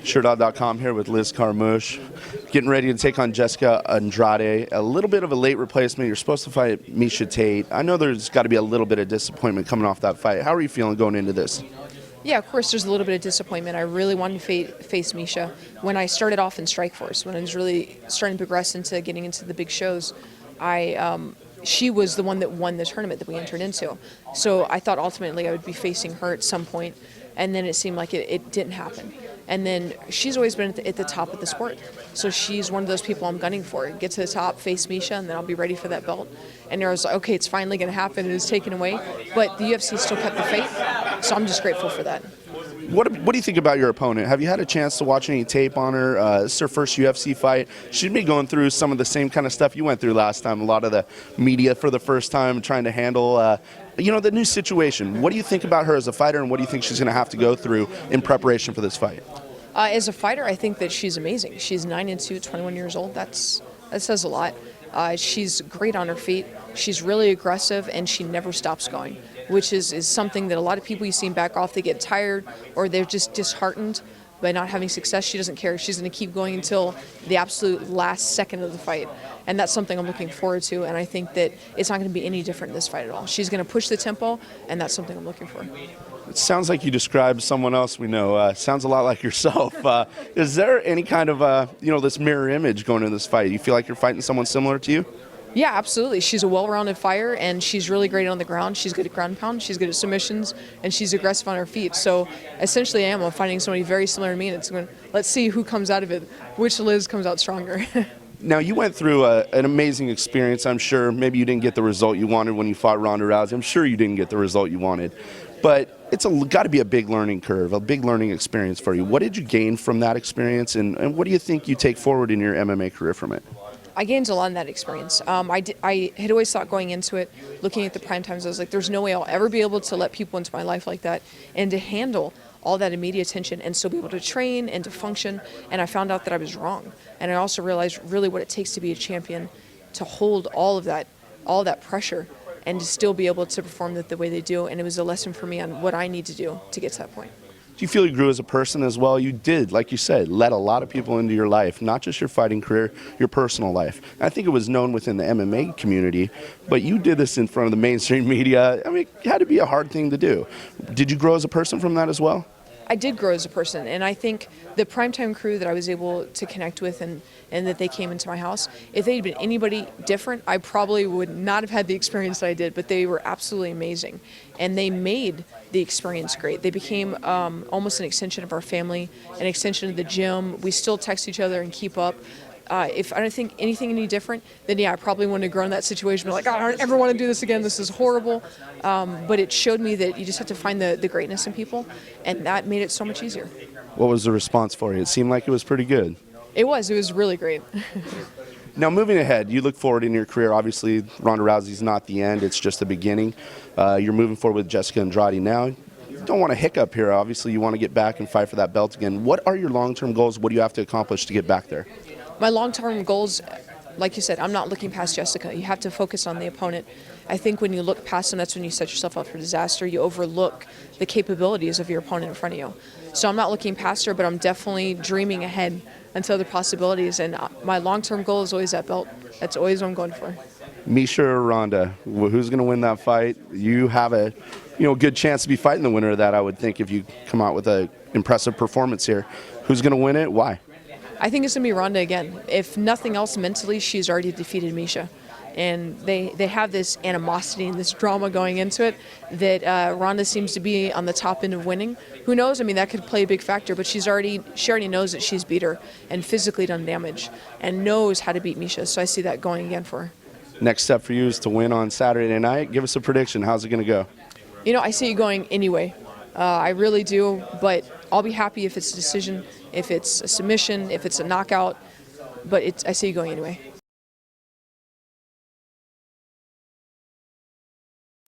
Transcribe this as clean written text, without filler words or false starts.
SureDog.com here with Liz Carmouche, getting ready to take on Jessica Andrade. A little bit of a late replacement. You're supposed to fight Miesha Tate. I know there's got to be a little bit of disappointment coming off that fight. How are you feeling going into this? Yeah, of course there's a little bit of disappointment. I really wanted to face Miesha. When I started off in Strikeforce, when I was really starting to progress into getting into the big shows, she was the one that won the tournament that we entered into. So I thought ultimately I would be facing her at some point, and then it seemed like it didn't happen. And then she's always been at the top of the sport. So she's one of those people I'm gunning for. Get to the top, face Miesha, and then I'll be ready for that belt. And I was like, okay, it's finally going to happen. It was taken away. But the UFC still kept the faith, so I'm just grateful for that. What do you think about your opponent? Have you had a chance to watch any tape on her? This is her first UFC fight. She'd be going through some of the same kind of stuff you went through last time. A lot of the media for the first time trying to handle, the new situation. What do you think about her as a fighter, and what do you think she's going to have to go through in preparation for this fight? As a fighter, I think that she's amazing. She's 9-2, 21 years old. That says a lot. She's great on her feet. She's really aggressive, and she never stops going, which is something that a lot of people you see back off, they get tired or they're just disheartened by not having success. She doesn't care. She's going to keep going until the absolute last second of the fight, and that's something I'm looking forward to, and I think that it's not going to be any different in this fight at all. She's going to push the tempo, and that's something I'm looking for. It sounds like you described someone else we know. Sounds a lot like yourself. Is there any kind of, this mirror image going into this fight? You feel like you're fighting someone similar to you? Yeah, absolutely. She's a well-rounded fighter, and she's really great on the ground. She's good at ground pound, she's good at submissions, and she's aggressive on her feet. So essentially I'm fighting somebody very similar to me, and let's see who comes out of it, which Liz comes out stronger. Now, you went through an amazing experience, I'm sure. Maybe you didn't get the result you wanted when you fought Ronda Rousey. I'm sure you didn't get the result you wanted. But it's got to be a big learning curve, a big learning experience for you. What did you gain from that experience, and what do you think you take forward in your MMA career from it? I gained a lot in that experience. I had always thought going into it, looking at the prime times, I was like, there's no way I'll ever be able to let people into my life like that and to handle all that immediate attention and still be able to train and to function. And I found out that I was wrong. And I also realized really what it takes to be a champion, to hold all of that pressure and to still be able to perform the way they do. And it was a lesson for me on what I need to do to get to that point. Do you feel you grew as a person as well? You did, like you said, let a lot of people into your life, not just your fighting career, your personal life. I think it was known within the MMA community, but you did this in front of the mainstream media. I mean, it had to be a hard thing to do. Did you grow as a person from that as well? I did grow as a person, and I think the primetime crew that I was able to connect with and that they came into my house, if they'd been anybody different, I probably would not have had the experience that I did, but they were absolutely amazing. And they made the experience great. They became almost an extension of our family, an extension of the gym. We still text each other and keep up. If I don't think anything any different, then yeah, I probably wouldn't have grown in that situation. Be like, oh, I don't ever want to do this again. This is horrible. But it showed me that you just have to find the greatness in people, and that made it so much easier. What was the response for you? It seemed like it was pretty good. It was really great. Now, moving ahead, you look forward in your career. Obviously, Ronda Rousey's not the end. It's just the beginning. You're moving forward with Jessica Andrade now. You don't want to hiccup here. Obviously, you want to get back and fight for that belt again. What are your long-term goals? What do you have to accomplish to get back there? My long-term goals, like you said, I'm not looking past Jessica. You have to focus on the opponent. I think when you look past them, that's when you set yourself up for disaster. You overlook the capabilities of your opponent in front of you. So I'm not looking past her, but I'm definitely dreaming ahead into other possibilities. And my long-term goal is always that belt. That's always what I'm going for. Miesha or Ronda, who's going to win that fight? You have a good chance to be fighting the winner of that, I would think, if you come out with an impressive performance here. Who's going to win it? Why? I think it's going to be Ronda again. If nothing else, mentally, she's already defeated Miesha. And they have this animosity and this drama going into it that Ronda seems to be on the top end of winning. Who knows? I mean, that could play a big factor, but she already knows that she's beat her and physically done damage and knows how to beat Miesha. So I see that going again for her. Next step for you is to win on Saturday night. Give us a prediction. How's it going to go? I see it going anyway. I really do, but I'll be happy if it's a decision, if it's a submission, if it's a knockout, but I see it going anyway.